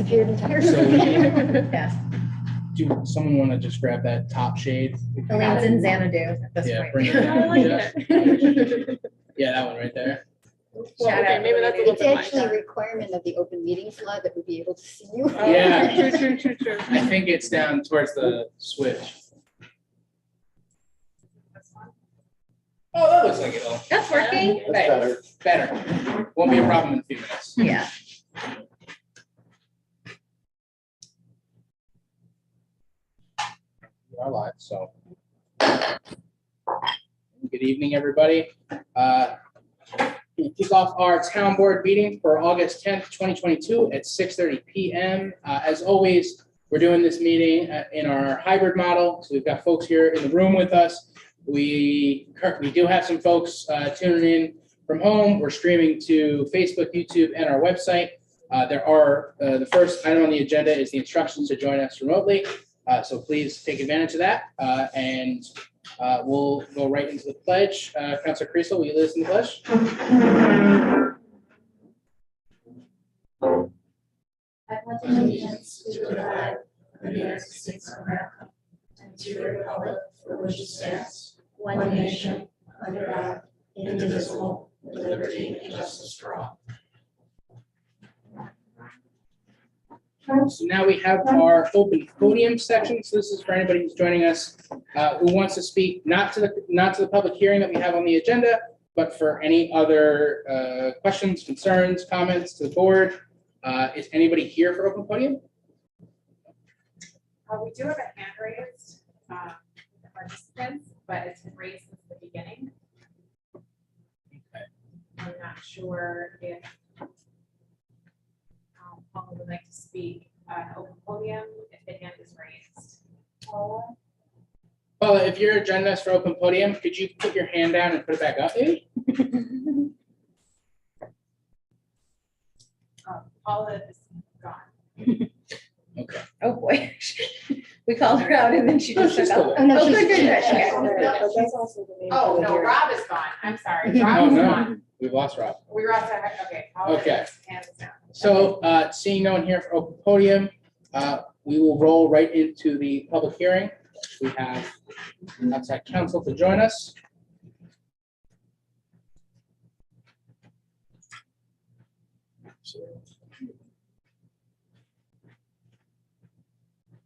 disappeared entirely. So Yeah, do someone want to just grab that top shade? Elaine's in Xanadu at this Yeah, point. bring it in. I like Yeah. it. Yeah, that one right there. Well, Shout okay, out maybe to that's a the little It's bit actually a lighter. requirement of the open meetings law that we be able to see you. Oh, Yeah. True. I think it's down towards the switch. Oh, that looks like it'll. That's working. That's better. Better. Won't be a problem in a few minutes. Yeah. We are live, so. Good evening, everybody. We kick off our town board meeting for August 10th, 2022 at 6:30 p.m. As always, we're doing this meeting in our hybrid model. So we've got folks here in the room with us. We do have some folks tuning in from home. We're streaming to Facebook, YouTube, and our website. The first item on the agenda is the instructions to join us remotely. So please take advantage of that. And we'll go right into the pledge. Councilor Creasel, will you lead us in the pledge? I pledge allegiance to the flag of the United States of America and to the republic for which it stands, one nation, under God, indivisible, with liberty and justice for all. So now we have our open podium section. So this is for anybody who's joining us who wants to speak, not to the public hearing that we have on the agenda, but for any other questions, concerns, comments to the board. Is anybody here for open podium? We do have a hand raised with the participants, but it's been raised since the beginning. Okay. I'm not sure if Paul would like to speak at open podium if the hand is raised. Well, if you're agendas for open podium, could you put your hand down and put it back up, maybe? Paula is gone. Okay. Oh, boy. We called her out and then she just she's took still off. there. Oh, no, Oh, she's she's good. there. Okay. Oh, no, Rob is gone. I'm sorry. Rob Oh, is no, gone. we've lost Rob. We were also, okay. Paula Okay. is hands down. So seeing no one here for open podium, we will roll right into the public hearing. We have outside counsel to join us.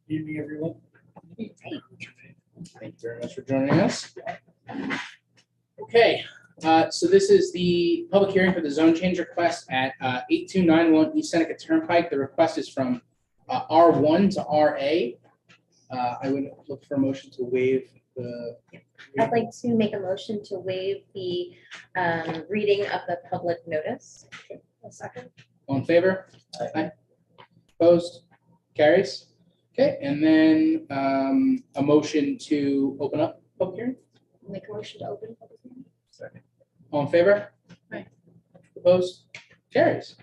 Good evening, everyone. Thank you very much for joining us. Okay, so this is the public hearing for the zone change request at 8291 East Seneca Turnpike. The request is from R1 to RA. I would look for a motion to waive the. I'd like to make a motion to waive the reading of the public notice. A second. All in favor? Aye. Opposed? Carries. Okay, and then a motion to open up public hearing. Make a motion to open public hearing. Second. All in favor? Aye. Opposed? Carries.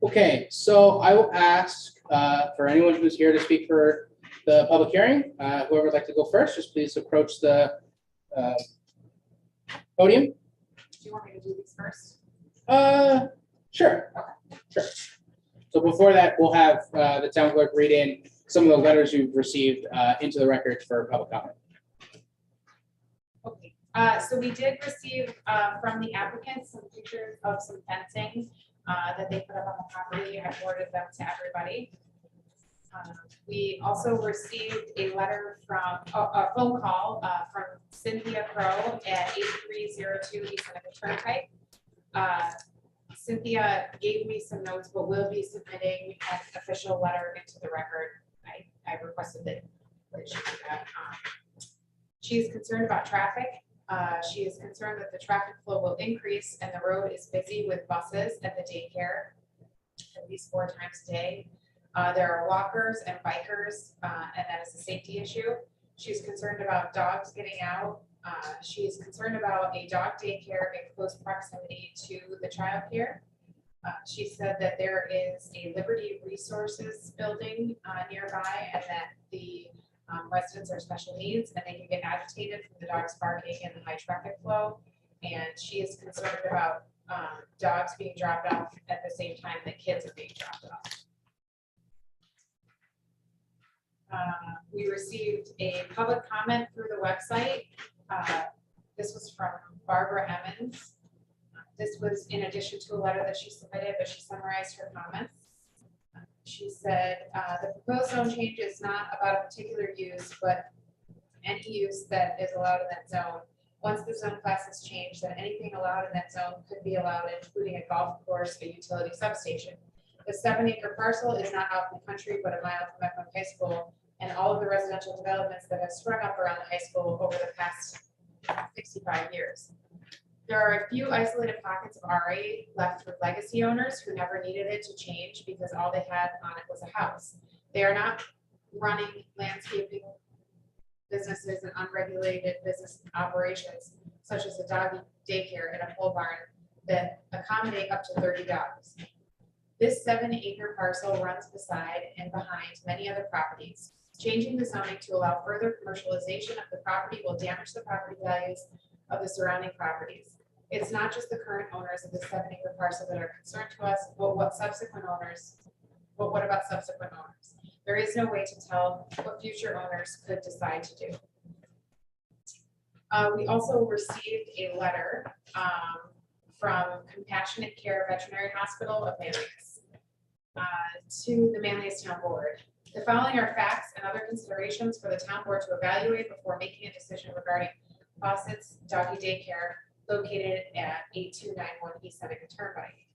Okay, so I will ask for anyone who's here to speak for the public hearing, whoever would like to go first, just please approach the podium. Do you want me to do these first? Sure. So before that, we'll have the town clerk read in some of the letters you've received into the record for public comment. Okay, so we did receive from the applicant some pictures of some fencing that they put up on the property. I forwarded them to everybody. We also received a letter from, a phone call from Cynthia Crow at 8302 East Seneca Turnpike. Cynthia gave me some notes, but will be submitting an official letter into the record. I requested that she do that. She is concerned about traffic. She is concerned that the traffic flow will increase and the road is busy with buses at the daycare at least 4 times a day. There are walkers and bikers, and that is a safety issue. She's concerned about dogs getting out. She is concerned about a dog daycare in close proximity to the child care. She said that there is a Liberty Resources building nearby and that the residents are special needs and they can get agitated from the dogs barking and the high traffic flow. And she is concerned about dogs being dropped off at the same time that kids are being dropped off. We received a public comment through the website. This was from Barbara Emmons. This was in addition to a letter that she submitted, but she summarized her comments. She said, the proposed zone change is not about a particular use, but any use that is allowed in that zone. Once the zone class is changed, then anything allowed in that zone could be allowed, including a golf course, a utility substation. The 7-acre parcel is not out in the country, but a mile from Mecklenburg High School, and all of the residential developments that have sprung up around the high school over the past 65 years. There are a few isolated pockets of RA left with legacy owners who never needed it to change because all they had on it was a house. They are not running landscaping businesses and unregulated business operations, such as a doggy daycare and a pole barn that accommodate up to 30 dogs. This 7-acre parcel runs beside and behind many other properties. Changing the zoning to allow further commercialization of the property will damage the property values of the surrounding properties. It's not just the current owners of the 7-acre parcel that are concerned to us, but what about subsequent owners? There is no way to tell what future owners could decide to do. We also received a letter from Compassionate Care Veterinary Hospital of Manlius to the Manlius Town Board. The following are facts and other considerations for the town board to evaluate before making a decision regarding Fawcett's Doggy Daycare located at 8291 East Seneca Turnpike.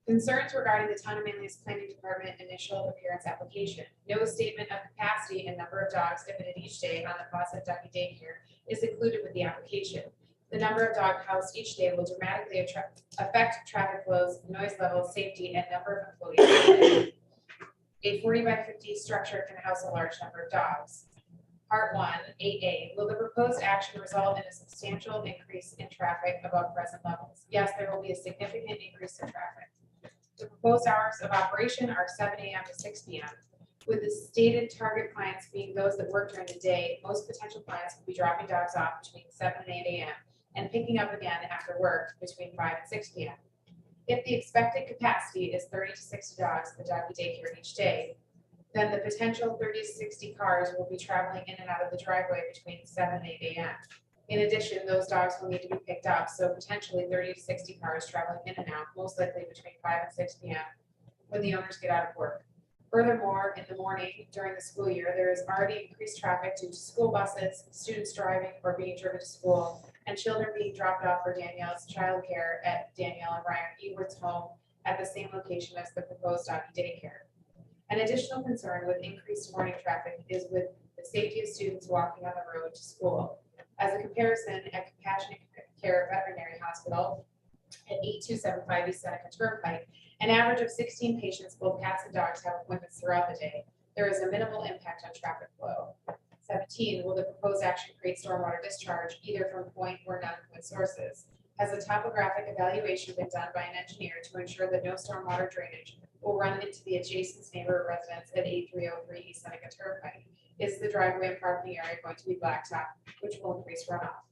Concerns regarding the town of Manlius Planning Department initial appearance application. No statement of capacity and number of dogs admitted each day on the Fawcett Doggy Daycare is included with the application. The number of dogs housed each day will dramatically affect traffic flows, noise levels, safety, and number of employees. A 40 by 50 structure can house a large number of dogs. Part 1, 8A, will the proposed action result in a substantial increase in traffic above present levels? Yes, there will be a significant increase in traffic. The proposed hours of operation are 7 a.m. to 6 p.m. With the stated target clients being those that work during the day, most potential clients will be dropping dogs off between 7 and 8 a.m. and picking up again after work between 5 and 6 p.m. If the expected capacity is 30 to 60 dogs at the doggy daycare each day, then the potential 30 to 60 cars will be traveling in and out of the driveway between 7 and 8 a.m. In addition, those dogs will need to be picked up, so potentially 30 to 60 cars traveling in and out, most likely between 5 and 6 p.m. when the owners get out of work. Furthermore, in the morning during the school year, there is already increased traffic due to school buses, students driving or being driven to school, and children being dropped off for Danielle's childcare at Danielle and Ryan Ewart's home at the same location as the proposed doggy daycare. An additional concern with increased morning traffic is with the safety of students walking on the road to school. As a comparison, at Compassionate Care Veterinary Hospital at 8275 East Seneca Turnpike, an average of 16 patients, both cats and dogs, have appointments throughout the day. There is a minimal impact on traffic flow. 17, will the proposed action create stormwater discharge either from point or non-point sources? Has a topographic evaluation been done by an engineer to ensure that no stormwater drainage will run into the adjacent neighborhood residents at 8303 East Seneca Turnpike? Is the driveway and parking area going to be blacktop, which will increase runoff?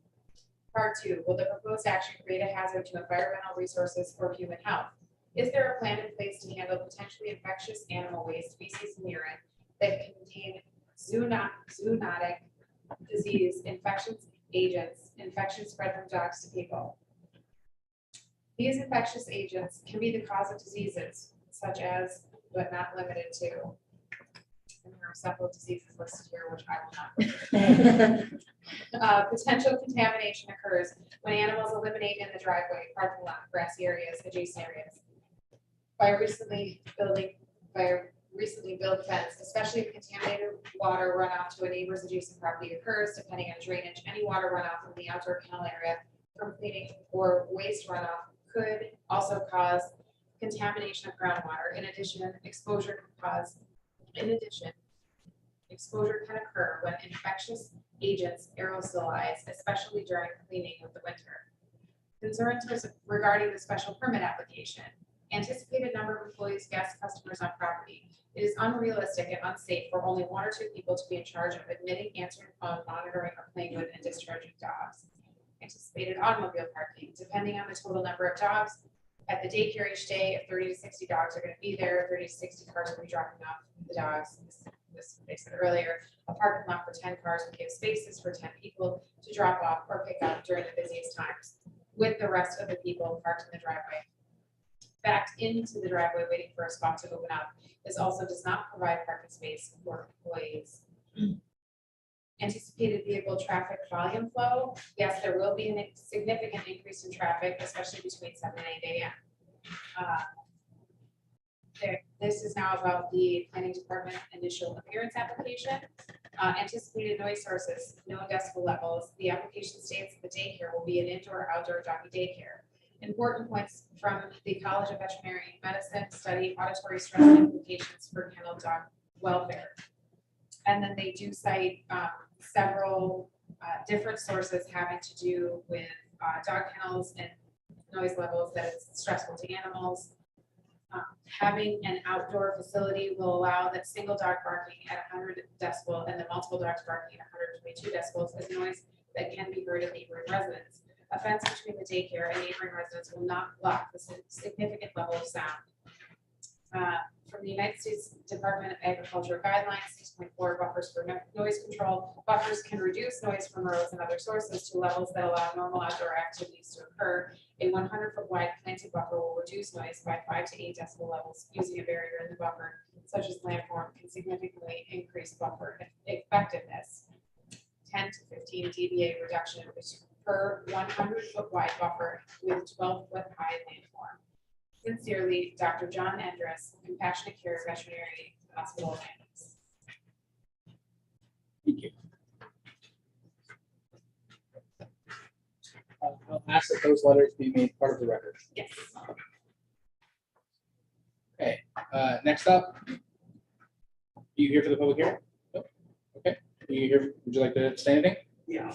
Part 2, will the proposed action create a hazard to environmental resources or human health? Is there a plan in place to handle potentially infectious animal waste, feces, and urine that contain zoonotic disease, infectious agents, infection spread from dogs to people? These infectious agents can be the cause of diseases, such as, but not limited to, and there are several diseases listed here, which I will not. Potential contamination occurs when animals eliminate in the driveway, parking lot, grassy areas, adjacent areas. By a recently built fence, especially if contaminated water runoff to a neighbor's adjacent property occurs, depending on drainage, any water runoff from the outdoor kennel area from cleaning or waste runoff could also cause contamination of groundwater. In addition, exposure can occur when infectious agents aerosolize, especially during cleaning of the winter. Concerns regarding the special permit application. Anticipated number of employees, guests, customers on property. It is unrealistic and unsafe for only 1 or 2 people to be in charge of admitting, answering phone, monitoring, or playing with and discharging dogs. Anticipated automobile parking. Depending on the total number of dogs at the daycare each day, if 30 to 60 dogs are going to be there, 30 to 60 cars will be dropping off the dogs. this, they said earlier, a parking lot for 10 cars would give spaces for 10 people to drop off or pick up during the busiest times, with the rest of the people parked in the driveway. Backed into the driveway waiting for a spot to open up. This also does not provide parking space for employees. Anticipated vehicle traffic volume flow. Yes, there will be a significant increase in traffic, especially between 7 and 8 a.m. This is now about the planning department initial appearance application. Anticipated noise sources, no decibel levels. The application states the daycare will be an indoor-outdoor doggy daycare. Important points from the College of Veterinary Medicine study auditory stress implications for kennel dog welfare. And then they do cite several different sources having to do with dog kennels and noise levels that is stressful to animals. Having an outdoor facility will allow that single dog barking at 100 decibel and the multiple dogs barking at 122 decibels is noise that can be heard in neighboring residents. A fence between the daycare and neighboring residents will not block the significant level of sound. From the United States Department of Agriculture guidelines, 6.4 buffers for noise control. Buffers can reduce noise from roads and other sources to levels that allow normal outdoor activities to occur. A 100-foot wide planted buffer will reduce noise by 5 to 8 decibel levels. Using a barrier in the buffer, such as landform, can significantly increase buffer effectiveness. 10 to 15 dBA reduction per 100-foot wide buffer with 12-foot high landform. Sincerely, Dr. John Endress, Compassionate Care Veterinary Hospital of Manlius. Thank you. I'll ask that those letters be made part of the record. Yes. Okay, next up. Are you here for the public hearing? Nope. Okay. Are you here? Would you like to say anything? Yeah.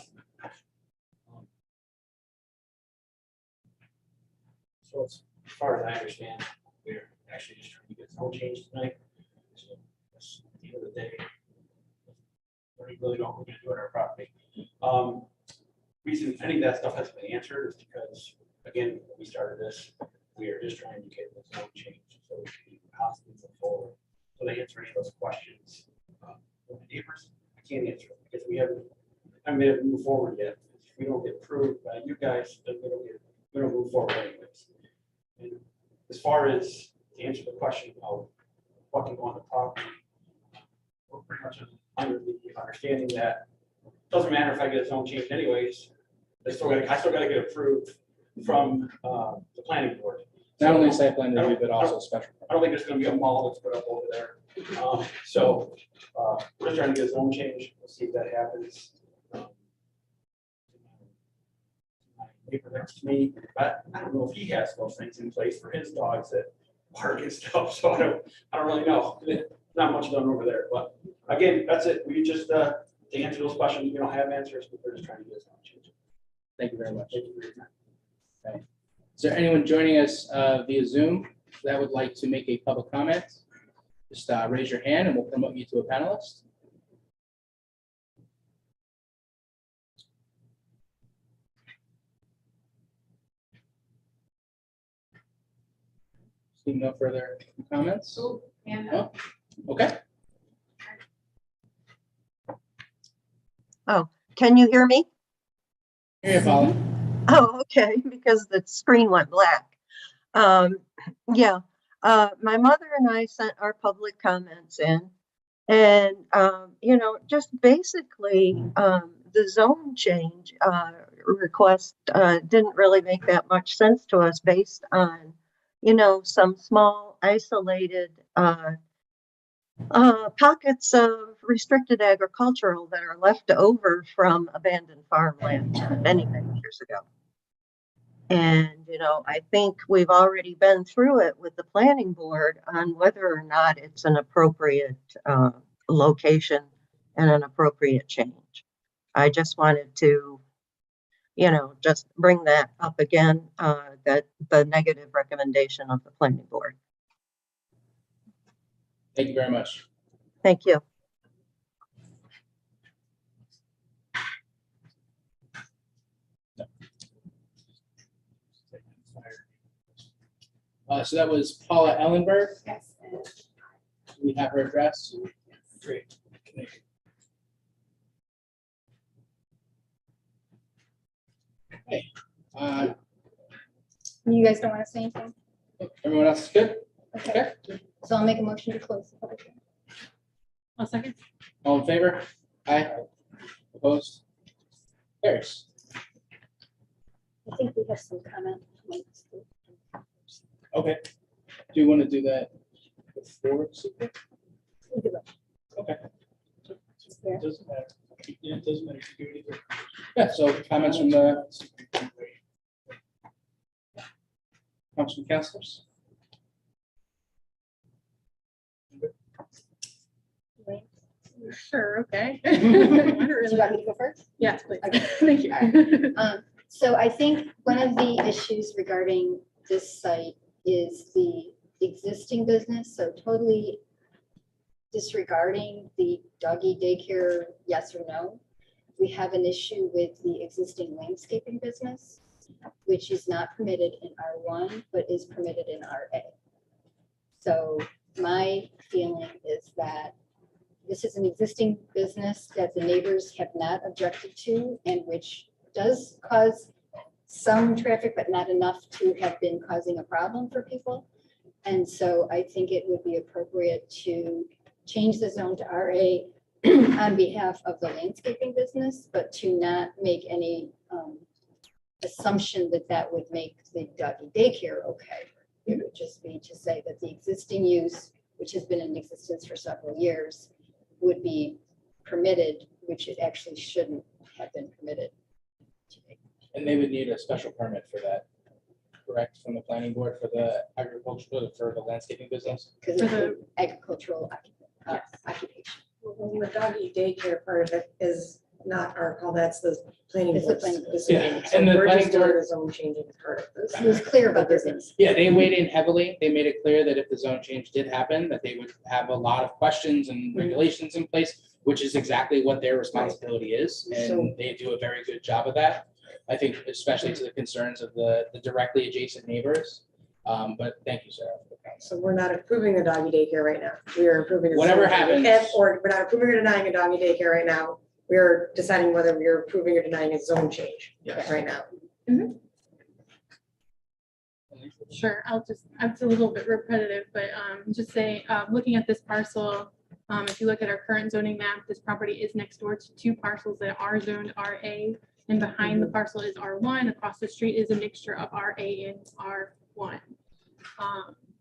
So as far as I understand, we're actually just trying to get zone change tonight. So that's at the end of the day, we really don't know what we're gonna do on our property. Reason any of that stuff has been answered is because, again, when we started this, we are just trying to get the zone change so we can possibly move forward. So they answer any of those questions. With the neighbors, I can't answer them because we haven't been able to move forward yet. If we don't get approved by you guys, then we don't move forward anyways. And as far as to answer the question of what can go on the property, we're pretty much under the understanding that it doesn't matter if I get a zone change anyways. I still gotta get approved from the planning board. Not only site plan review, but also special. I don't think there's gonna be a mall that's put up over there. So we're just trying to get a zone change. We'll see if that happens. My neighbor next to me, but I don't know if he has those things in place for his dogs that bark and stuff. So I don't really know. Not much done over there. But again, that's it. We just to answer those questions, we don't have answers, but we're just trying to get a zone change. Thank you very much. Thank you for your time. Okay. Is there anyone joining us via Zoom that would like to make a public comment? Just raise your hand and we'll promote you to a panelist. See no further comments? Oh, and Oh, okay. Can you hear me? Here you follow. Oh, okay, because the screen went black. Yeah, my mother and I sent our public comments in, and just basically, the zone change request didn't really make that much sense to us based on, some small isolated pockets of restricted agricultural that are left over from abandoned farmland many, many years ago. And, I think we've already been through it with the planning board on whether or not it's an appropriate location and an appropriate change. I just wanted to, just bring that up again, that the negative recommendation of the planning board. Thank you very much. Thank you. So that was Paula Ellenberg. yes, and We have her address. Great. Uh, You guys don't want to say anything? Everyone else is good? Okay. So I'll make a motion to close the public hearing. I'll second. All in favor? Aye. Opposed? Carries. I think we have some comment. Okay. Do you want to do that before secret? Either way. Okay. There. Doesn't matter. Yeah, it doesn't matter if you do anything. Yeah, so comments from the councilors? Wait. Sure, okay. Do you want me to go first? Yes, please. Okay. Thank you. So I think one of the issues regarding this site is the existing business, so totally disregarding the doggy daycare, yes or no. We have an issue with the existing landscaping business, which is not permitted in R1, but is permitted in RA. So my feeling is that this is an existing business that the neighbors have not objected to and which does cause some traffic, but not enough to have been causing a problem for people. And so I think it would be appropriate to change the zone to RA on behalf of the landscaping business, but to not make any assumption that that would make the doggy daycare okay. It would just be to say that the existing use, which has been in existence for several years, would be permitted, which it actually shouldn't have been permitted. And they would need a special permit for that, correct, from the planning board for the agricultural, for the landscaping business? Because it's an agricultural occupation. Well, the doggy daycare part of it is not our call, that's the planning It's the board's planning board. decision. Yeah, So and the we're planning just doing board- a zone changing part of this. It was clear about their business. Yeah, they weighed in heavily. They made it clear that if the zone change did happen, that they would have a lot of questions and regulations in place, which is exactly what their responsibility is. So- And they do a very good job of that. I think especially to the concerns of the directly adjacent neighbors. But thank you, Sarah, for the comments. So we're not approving the doggy daycare right now. We are approving. a Whatever zone change. happens. Or we're not approving or denying a doggy daycare right now. We're deciding whether we're approving or denying a zone change Yes. right now. Sure, it's a little bit repetitive, but just say, looking at this parcel, if you look at our current zoning map, this property is next door to two parcels that are zoned RA. And behind the parcel is R1, across the street is a mixture of RA and R1.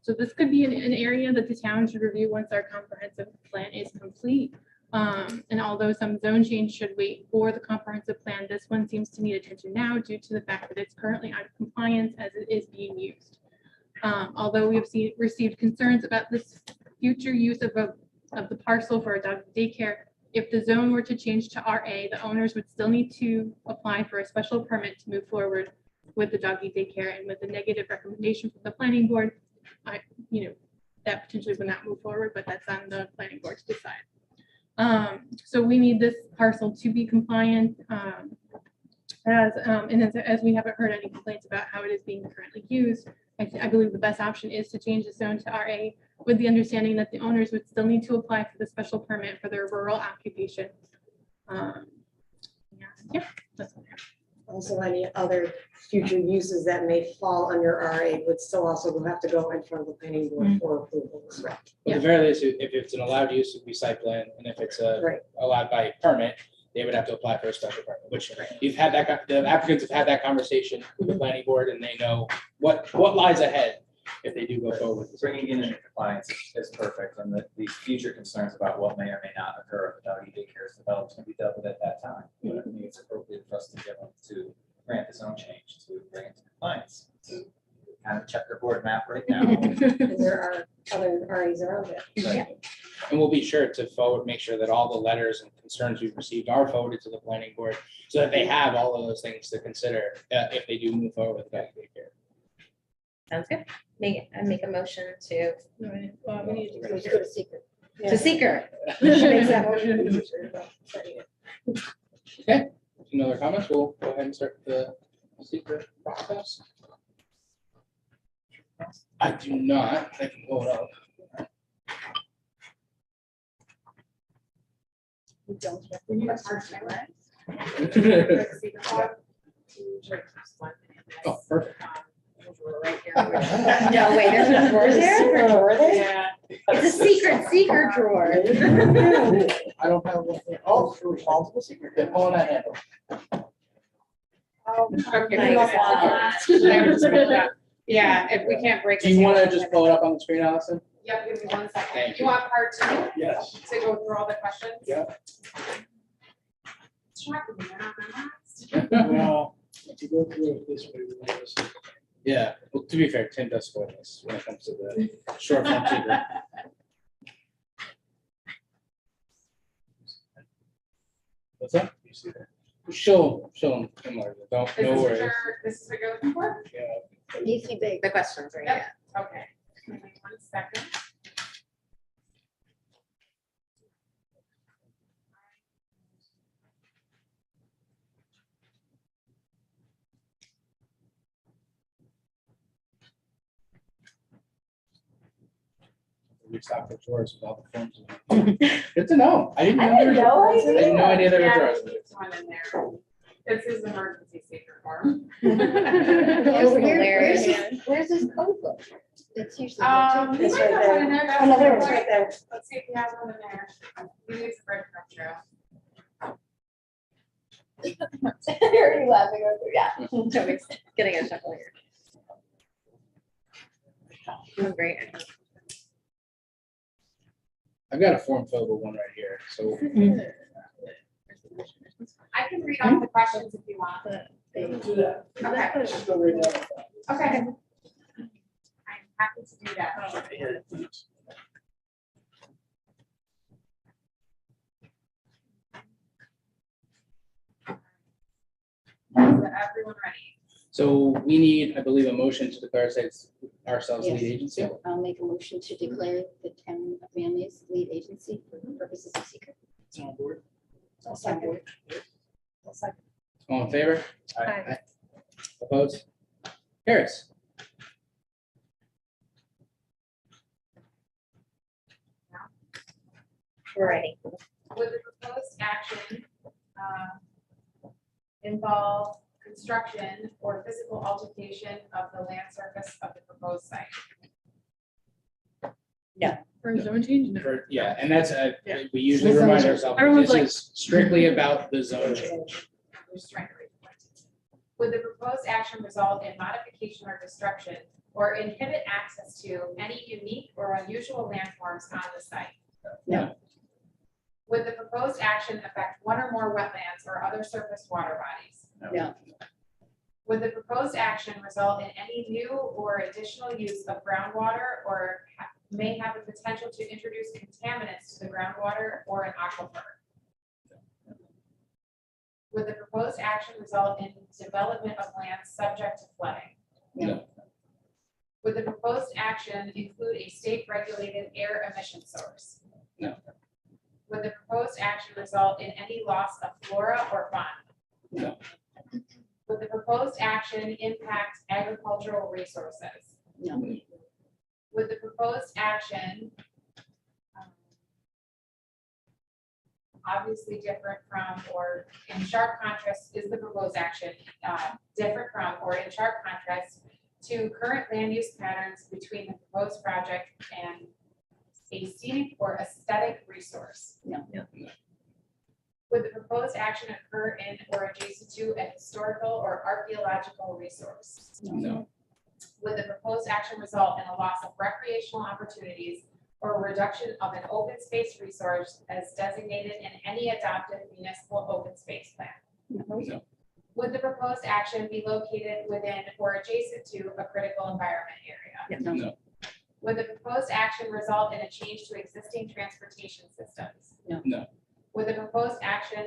So this could be an area that the town should review once our comprehensive plan is complete. And although some zone change should wait for the comprehensive plan, this one seems to need attention now due to the fact that it's currently out of compliance as it is being used. Although we have received concerns about this future use of the parcel for a dog daycare, if the zone were to change to RA, the owners would still need to apply for a special permit to move forward with the doggy daycare, and with a negative recommendation from the planning board, that potentially would not move forward, but that's on the planning board to decide. So we need this parcel to be compliant, as we haven't heard any complaints about how it is being currently used. I believe the best option is to change the zone to RA, with the understanding that the owners would still need to apply for the special permit for their rural occupation. Yeah, that's what I have. Also, any other future uses that may fall under RA would still also have to go in front of the planning board for approval. At the very least, if it's an allowed use, it would be site plan, and if it's Right. allowed by permit, they would have to apply for a special permit, which you've had the applicants have had that conversation with the planning board, and they know what lies ahead if they do go forward with this. Bringing in compliance is perfect, and these future concerns about what may or may not occur if the doggy daycare is developed can be dealt with at that time. But I think it's appropriate for us to get them to grant the zone change to bring it to compliance. To kind of checkerboard map right now. And there are other RAs around it. Right. And we'll be sure to make sure that all the letters and concerns we've received are forwarded to the planning board, so that they have all of those things to consider if they do move forward with doggy daycare. Sounds good. I make a motion to We need to We need to go to secret. seeker. Makes that motion. Okay, any other comments? We'll go ahead and start the secret process. I do not. I can pull it up. We don't have We need a questions. part-timer. two drinks, one in this. Oh, perfect. Drawer right here. No, wait, there's a drawer there? Yeah. It's a secret drawer. I don't have one. Oh, responsible secret. Yeah, pull on that handle. Oh, okay. Nice. Yeah, if we can't break. Do you want to just pull it up on the screen, Allison? Yep, give me 1 second. Thank You you. want part two Yes. to go through all the questions? Yeah. It's shocking, they're not memorized. Well, if you go through it this way, we might miss it. Yeah, well, to be fair, Tim does spoil this when it comes to the short form secret. What's that? You see that? Show him, don't, Is no this worries. this is what you're looking for? Yeah. It needs to be big. The questions, right? Yep. Okay. Give me 1 second. We stocked the drawers with all the forms. in it. Good to know. I didn't know. I had there were- no I had no idea there were Yeah, drawers. he keeps one in there. It's his emergency secret form. That's hilarious. Where's this code book? It's usually. He It's might right have one in there. That's Another right. one's right there. Let's see if he has one in there. Maybe it's a breadcrumb trail. You're already laughing over, yeah. Toby's getting a chuckle here. Oh, great. I've got a form fillable one right here, so. I can read off the questions if you want. Do that. Okay. Just go right down. Okay. I'm happy to do that. Here, please. Is everyone ready? So we need, I believe, a motion to declare ourselves lead Yes. agency. I'll make a motion to declare the town of Manlius lead agency for purposes of secret. It's on board. Town board. All in favor? Aye. Opposed? Carries. We're ready. Would the proposed action involve construction or physical alteration of the land surface of the proposed site? For a zone change? No. Yeah, and that's, Yeah. we usually remind ourselves, Everyone's this like- is strictly about the zone change. I'm just trying to read the point. Would the proposed action result in modification or destruction or inhibit access to any unique or unusual landforms on the site? No. Would the proposed action affect one or more wetlands or other surface water bodies? No. Would the proposed action result in any new or additional use of groundwater or may have a potential to introduce contaminants to the groundwater or an aquifer? Would the proposed action result in development of land subject to flooding? No. Would the proposed action include a state-regulated air emission source? No. Would the proposed action result in any loss of flora or fauna? No. Would the proposed action impact agricultural resources? No. Would the proposed action obviously different from or in sharp contrast, is the proposed action different from or in sharp contrast to current land use patterns between the proposed project and a scenic or aesthetic resource? No. Would the proposed action occur in or adjacent to a historical or archaeological resource? No. Would the proposed action result in a loss of recreational opportunities or a reduction of an open space resource as designated in any adopted municipal open space plan? No. Would the proposed action be located within or adjacent to a critical environment area? No. Would the proposed action result in a change to existing transportation systems? No. Would the proposed action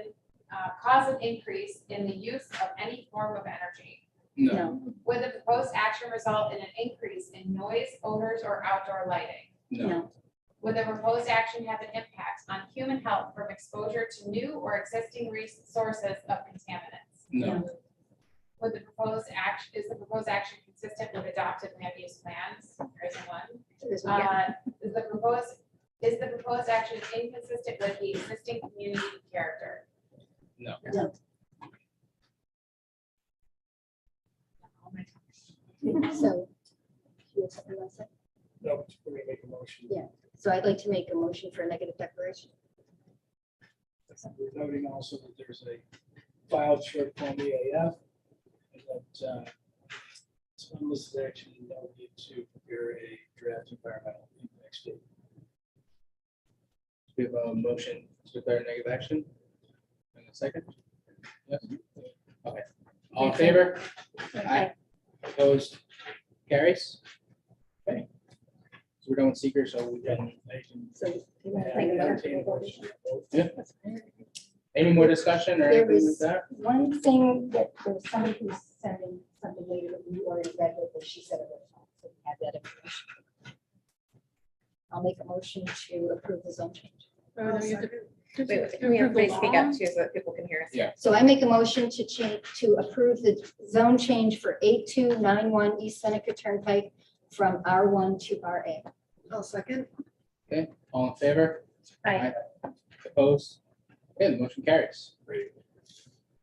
cause an increase in the use of any form of energy? No. Would the proposed action result in an increase in noise, odors, or outdoor lighting? No. Would the proposed action have an impact on human health from exposure to new or existing sources of contaminants? No. Would the proposed action, is the proposed action consistent with adopted land use plans? There's one. There's one. Is the proposed action inconsistent with the existing community character? No. No. So. you have something else to say? No, we make a motion. Yeah. So I'd like to make a motion for a negative declaration. We're noting also that there's a filed short form EAF. And that unlisted action, no need to prepare a draft environmental impact statement. We have a motion to declare negative action. And a second? Yes. Okay. All in favor? Aye. Opposed? Carries? Okay. So we're done with seeker, so we can. So. you want to Yeah, make a entertain a motion? motion. Yeah. Any more discussion or There anything like was that? one thing that there was somebody who's sending something later that you already read with, but she said it was wrong, so we have that information. I'll make a motion to approve the zone change. Oh, no, you have to- Wait, wait, can we everybody speak up too so that people can hear us? Yeah. So I make a motion to change, to approve the zone change for 8291 East Seneca Turnpike from R1 to RA. I'll second. Okay, all in favor? Aye. Opposed? Okay, the motion carries. Great.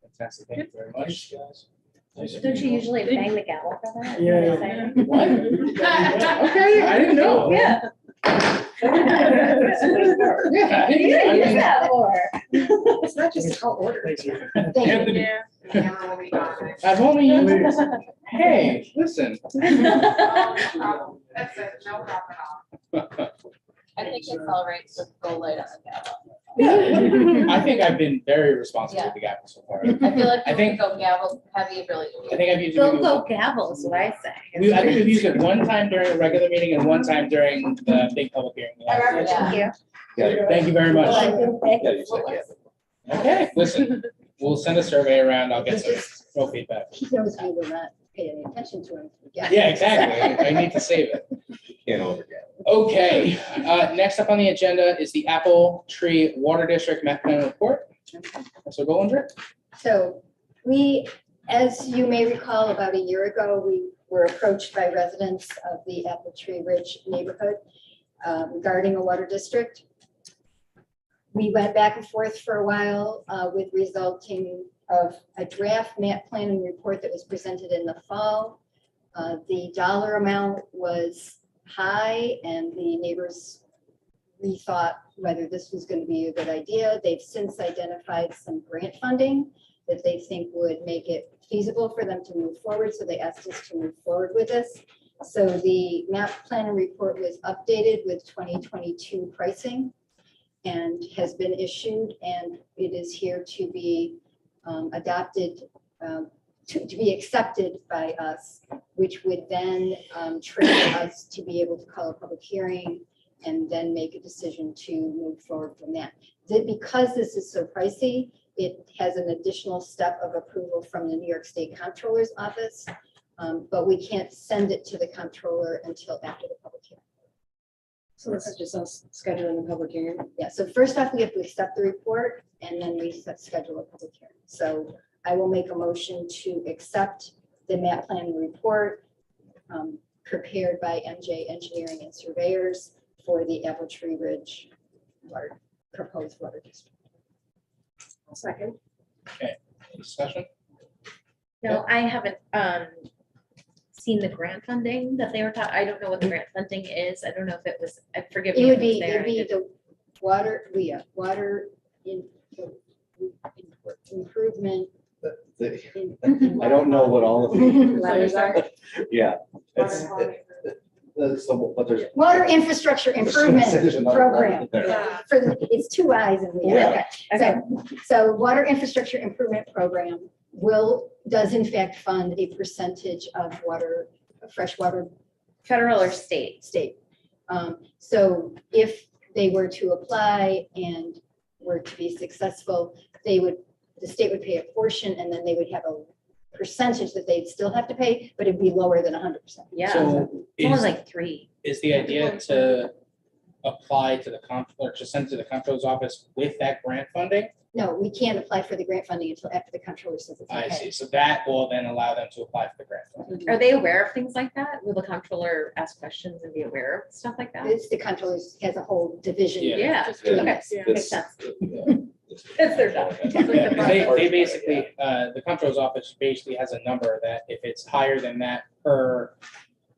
Fantastic, thank you very much. Guys. Nice to Don't meet you all. usually bang the gavel for that? Yeah, Is yeah. that what What? Okay, I didn't know. Yeah. Yeah. I You didn't- should I use mean, that more. It's not just a tall order. Thanks, you. Thank you. Anthony, Yeah. Camera will be gone. I've only used, hey, listen. Oh, no problem. That's it, no problem at all. I think it's all right to go light on the gavel. I think I've been very responsible with the gavel so far. I feel like I if think- we go gavel heavy, really. I think I've used it. Go gavel is what I say. I think we've used it one time during a regular meeting and one time during the big public hearing. we had. Thank you. Thank you very much. Yeah. Okay, listen, we'll send a survey around. I'll get some feedback. He knows I will not pay any attention to him. Yeah, exactly. I need to save it. Can't overget. Okay, next up on the agenda is the Apple Tree Water District Map Plan Report. So Gollinger. So we, as you may recall, about a year ago, we were approached by residents of the Apple Tree Ridge neighborhood regarding a water district. We went back and forth for a while with resulting of a draft map plan and report that was presented in the fall. The dollar amount was high and the neighbors rethought whether this was going to be a good idea. They've since identified some grant funding that they think would make it feasible for them to move forward. So they asked us to move forward with this. So the map plan and report was updated with 2022 pricing and has been issued, and it is here to be adopted, to be accepted by us, which would then trigger us to be able to call a public hearing and then make a decision to move forward from that. Because this is so pricey, it has an additional step of approval from the New York State Comptroller's Office, but we can't send it to the comptroller until after the public hearing. So this is just us scheduling a public hearing. Yeah, so first off, we have to accept the report and then we schedule a public hearing. So I will make a motion to accept the map plan report prepared by MJ Engineering and Surveyors for the Apple Tree Ridge water, proposed water district. I'll second. Any discussion? No, I haven't seen the grant funding that they were talking. I don't know what the grant funding is. I don't know if it was, forgive me. It would if be, there. it'd I be didn't- the water, water improvement. I don't know what all of the, Letters are. yeah. It's, but there's. Water infrastructure improvement There's another program. letter there. For the, it's two I's and we, Yeah. okay. So water infrastructure improvement program does in fact fund a percentage of water, freshwater Federal or state? state. So if they were to apply and were to be successful, the state would pay a portion and then they would have a percentage that they'd still have to pay, but it'd be lower than 100%. Yeah, So it's more is, like 3. is the idea to apply to the or to send to the comptroller's office with that grant funding? No, we can't apply for the grant funding until after the comptroller says it's I okay. see. So that will then allow them to apply for the grant. Mhm. Are they aware of things like that? Will the comptroller ask questions and be aware of stuff like that? It's the comptroller has a whole division. Yeah. Yeah, Just okay, doing this. makes sense. Yeah. It's their job. Yeah, 'cause they basically, the comptroller's office basically has a number that if it's higher than that per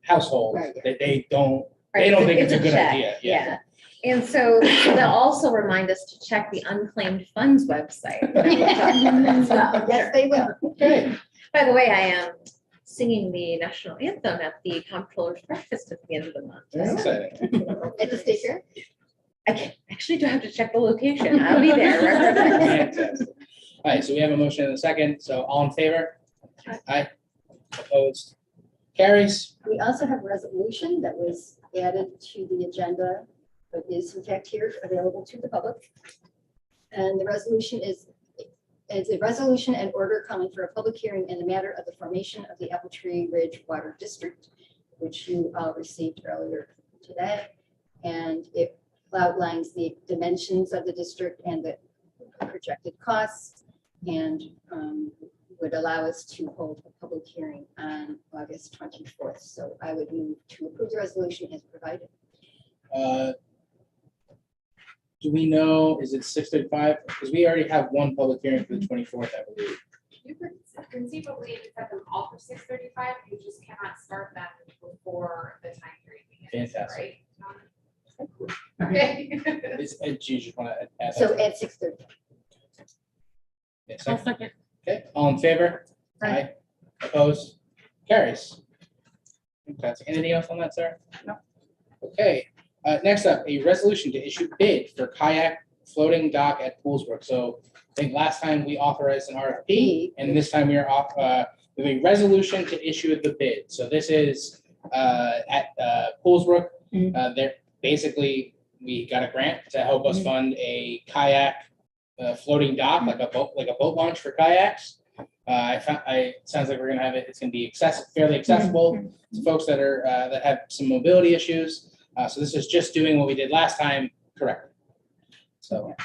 household, Right, yeah. that they don't Right, think it's a good check, idea. Yeah. And so they'll also remind us to check the unclaimed funds website. Yes, they will. Okay. By the way, I am singing the national anthem at the comptroller's breakfast at the end of the month. Very exciting. At the state fair? Actually do have to check the location. I'll be there. Right. Fantastic. All right, so we have a motion and a second. So all in favor? Aye. Opposed? Carries. We also have a resolution that was added to the agenda, but is in fact here available to the public. And the resolution is a resolution and order calling for a public hearing in the matter of the formation of the Apple Tree Ridge Water District, which you all received earlier today. And it outlines the dimensions of the district and the projected costs, and would allow us to hold a public hearing on August 24th. So I would move to approve the resolution as provided. Do we know, is it 6:35? Because we already have one public hearing for the 24th, I believe. You could conceivably set them all for 6:35, you just cannot start them before the time period begins, Fantastic. right? Okay. Do you just want to add? So that? at 6:30. Yeah, I'll second. second. Okay, all in favor? Aye. Opposed? Carries. Fantastic. Anything else on that, Sarah? No. Okay, next up, a resolution to issue bid for kayak floating dock at Poolsbrook. So I think last time we authorized an RFP, and this time we are off, with a resolution to issue the bid. So this is at Poolsbrook. They're basically, we got a grant to help us fund a kayak floating dock, like a boat launch for kayaks. It sounds like we're gonna have it, it's gonna be fairly accessible to folks that are, that have some mobility issues. So this is just doing what we did last time correctly. So,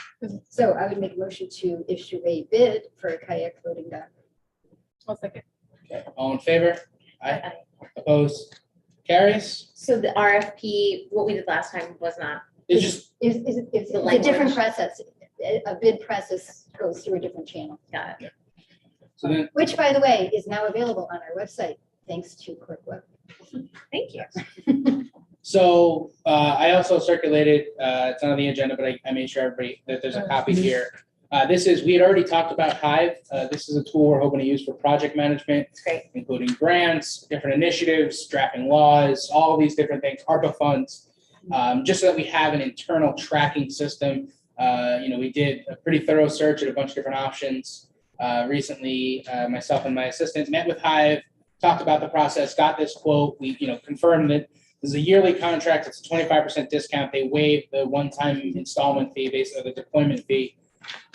So I would make a motion to issue a bid for a kayak floating dock. I'll second. okay, all in favor? Aye. Opposed? Carries? So the RFP, what we did last time was not, It's just, It's The a different language. process. A bid process goes through a different channel, got it. so then, which by the way, is now available on our website, thanks to Quick Web. Thank you. so I also circulated, it's not on the agenda, but I made sure everybody, that there's a copy here. We had already talked about Hive. This is a tool we're hoping to use for project management, It's great. including grants, different initiatives, drafting laws, all these different things, ARPA funds, just so that we have an internal tracking system. We did a pretty thorough search at a bunch of different options. Recently, myself and my assistant met with Hive, talked about the process, got this quote. We, confirmed that this is a yearly contract. It's a 25% discount. They waive the one-time installment fee, basically the deployment fee.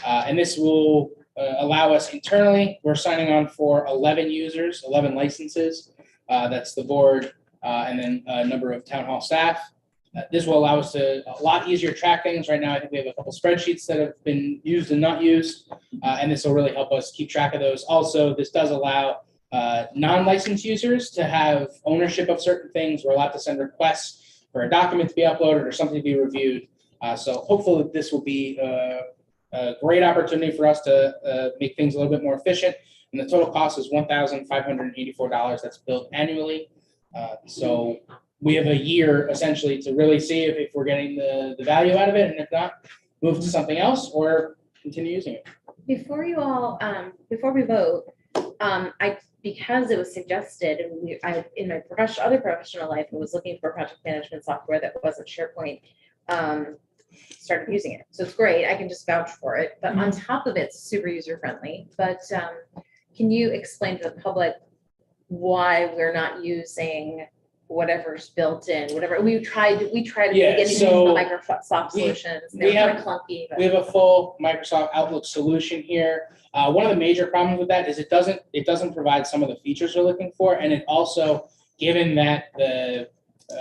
And this will allow us internally, we're signing on for 11 users, 11 licenses. That's the board and then a number of town hall staff. This will allow us to a lot easier track things. Right now, I think we have a couple spreadsheets that have been used and not used. And this will really help us keep track of those. Also, this does allow non-licensed users to have ownership of certain things. We're allowed to send requests for a document to be uploaded or something to be reviewed. So hopefully this will be a great opportunity for us to make things a little bit more efficient. And the total cost is $1,584. That's billed annually. So we have a year essentially to really see if we're getting the value out of it. And if not, move to something else or continue using it. Before you all, before we vote, because it was suggested and in my other professional life, I was looking for project management software that wasn't SharePoint, started using it. So it's great. I can just vouch for it. But on top of it, it's super user friendly. But can you explain to the public why we're not using whatever's built in, whatever we tried to Yeah, get into the so Microsoft solutions. we They're kind have- of clunky. But We have a full Microsoft Outlook solution here. One of the major problems with that is it doesn't provide some of the features we're looking for. And it also, given that the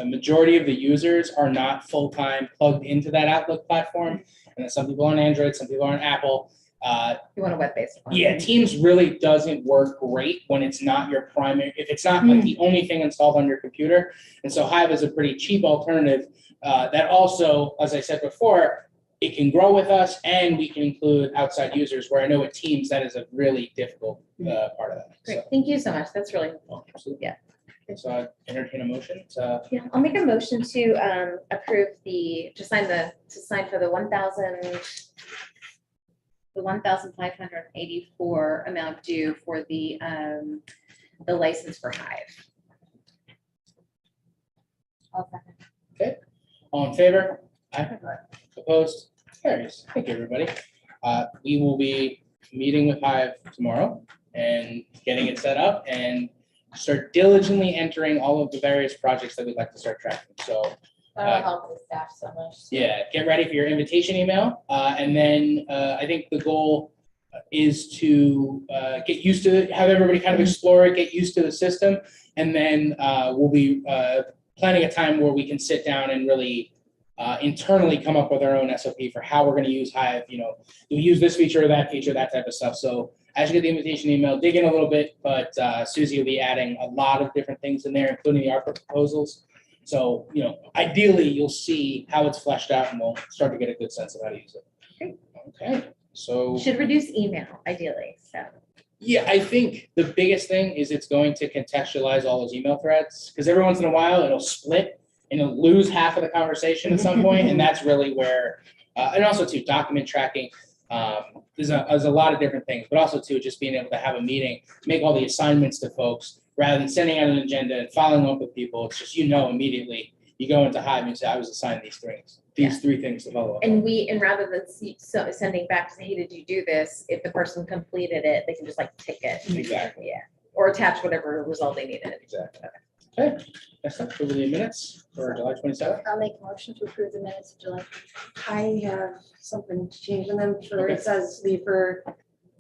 majority of the users are not full-time plugged into that Outlook platform, and that some people are on Android, some people are on Apple, You want a web-based one? Yeah, Teams really doesn't work great when it's not your primary, if it's not like the only thing installed on your computer. And so Hive is a pretty cheap alternative that also, as I said before, it can grow with us and we can include outside users, where I know with Teams, that is a really difficult part of that. Great, thank you so much. That's really helpful. Absolutely. Yeah. Okay, so I entertain a motion. Yeah, I'll make a motion to approve to sign for the 1,584 amount due for the license for Hive. Okay, all in favor? Aye. Opposed? Carries. Thank you, everybody. We will be meeting with Hive tomorrow and getting it set up and start diligently entering all of the various projects that we'd like to start tracking. So That'll help the staff so much. yeah, get ready for your invitation email. And then I think the goal is to get used to it, have everybody kind of explore it, get used to the system. And then we'll be planning a time where we can sit down and really internally come up with our own SOP for how we're going to use Hive. You know, do we use this feature or that feature, that type of stuff. So as you get the invitation email, dig in a little bit, but Susie will be adding a lot of different things in there, including the ARPA proposals. So, you know, ideally, you'll see how it's fleshed out and we'll start to get a good sense of how to use it. Great. Okay, so. Should reduce email ideally, so. Yeah, I think the biggest thing is it's going to contextualize all those email threads, because every once in a while it'll split and it'll lose half of the conversation at some point, and that's really where, and also too, document tracking. There's a lot of different things, but also too, just being able to have a meeting, make all the assignments to folks, rather than sending out an agenda and following up with people. It's just, you know, immediately, you go into Hive and say, I was assigned these three things to follow up. And rather than sending back, say, hey, did you do this? If the person completed it, they can just like tick it. Exactly. Yeah, or attach whatever result they needed. Exactly. Okay, next up, approval of the minutes for July 27th. I'll make a motion to approve the minutes of July. I have something to change in them for, Okay. it says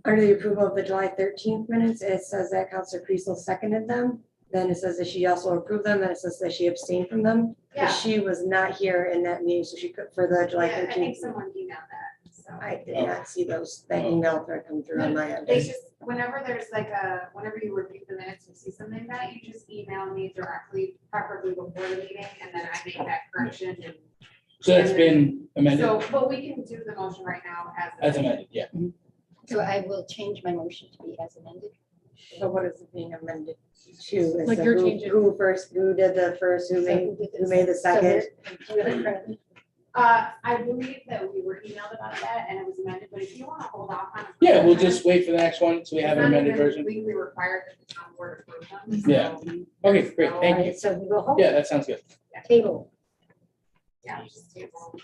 under the approval of the July 13th minutes, it says that Counselor Priestel seconded them. Then it says that she also approved them, and it says that she abstained from them. But Yeah. she was not here in that meeting, so she could, for the July Yeah, I think 13th. someone emailed that, so. I did not see that email thread come through on my end. They just, whenever there's whenever you review the minutes and see something like that, you just email me directly, preferably before the meeting, and then I make that correction and. So that's been amended, So, but we can do the motion right now as amended, yeah. So I will change my motion to be as amended. So what is it being amended to? Is Like the you're who- changing- Who did the first, who made the second? Do you have it in front of you? I believe that we were emailed about that and it was amended, but if you want to hold off on it. Yeah, we'll just wait for the next one, so we have an amended version. Legally required that the town board approve them. Yeah. so, Okay, great, thank you. Alright, so we will hold Yeah, that sounds good. table. Yeah, just table.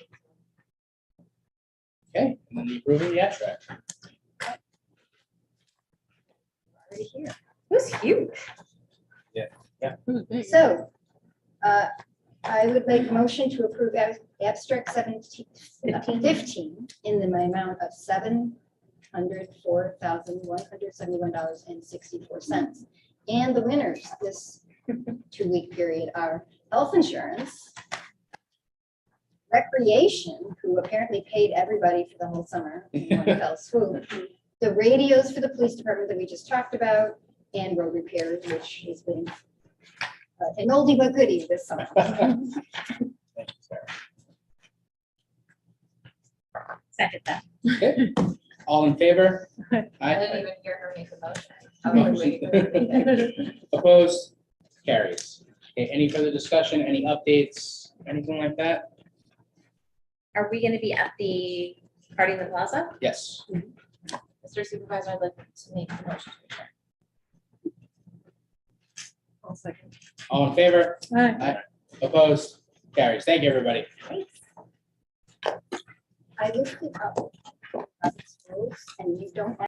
Okay, and then the approving the abstract. Already here. It was huge. So, I would make a motion to approve abstract 15 in the amount of $704,171.64. And the winners this 2-week period are health insurance, recreation, who apparently paid everybody for the whole summer in one fell swoop, the radios for the police department that we just talked about, and road repairs, which has been an oldie but goodie this summer. Thank you, Sarah. Second that. Okay, all in favor? I didn't Aye. even hear her make a motion. Opposed? Carries. Okay, any further discussion, any updates, anything like that? Are we gonna be at the party in the plaza? Yes. Mr. Supervisor, I'd like to make the motion to adjourn. I'll second. All in favor? Aye. Opposed? Carries. Thank you, everybody. I looked it up. And you don't